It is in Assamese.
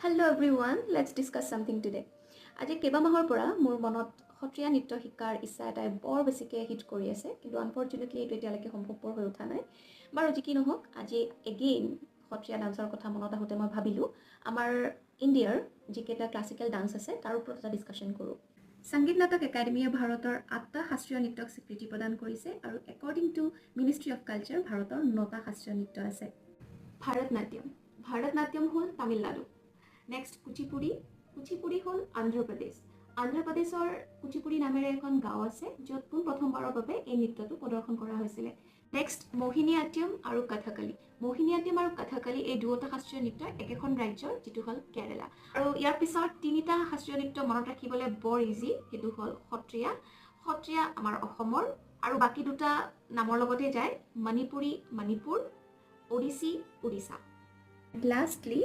Hello everyone, let's discuss something today. আজি কেবা মাহৰ পৰা মোৰ মনত সত্ৰীয়া নৃত্য শিকাৰ ইচ্ছা এটাই বৰ বেছিকৈ হিট কৰি আছে, কিন্তু আনফৰ্চুনেটলি এইটো এতিয়ালৈকে সম্ভৱপৰ হৈ উঠা নাই। বাৰু যি কি নহওক, আজি এগেইন সত্ৰীয়া ডান্সৰ কথা মনত আহোঁতে মই ভাবিলোঁ আমাৰ ইণ্ডিয়াৰ যিকেইটা ক্লাছিকেল ডান্স আছে তাৰ ওপৰত এটা ডিছকাশ্যন কৰোঁ। সংগীত নাটক একাডেমীয়ে ভাৰতৰ 8টা শাস্ত্ৰীয় নৃত্যক স্বীকৃতি প্ৰদান কৰিছে আৰু according to ministry of culture ভাৰতৰ 9টা শাস্ত্ৰীয় নৃত্য আছে। ভাৰতনাট্যম হ'ল তামিলনাডু। নেক্সট কুচিপুড়ি হ'ল অন্ধ্ৰপ্ৰদেশৰ কুচিপুড়ি নামেৰে এখন গাঁও আছে য'ত পোনপ্ৰথমবাৰৰ বাবে এই নৃত্যটো প্ৰদৰ্শন কৰা হৈছিলে। নেক্সট মোহিনীআট্যম আৰু কথকলি এই দুয়োটা শাস্ত্ৰীয় নৃত্য একেখন ৰাজ্যৰ, যিটো হ'ল কেৰালা। আৰু ইয়াৰ পিছত তিনিটা শাস্ত্ৰীয় নৃত্য মনত ৰাখিবলৈ বৰ ইজি, সেইটো হ'ল সত্ৰীয়া আমাৰ অসমৰ, আৰু বাকী দুটা নামৰ লগতে যায় মণিপুৰ, ওড়িশা। লাষ্টলি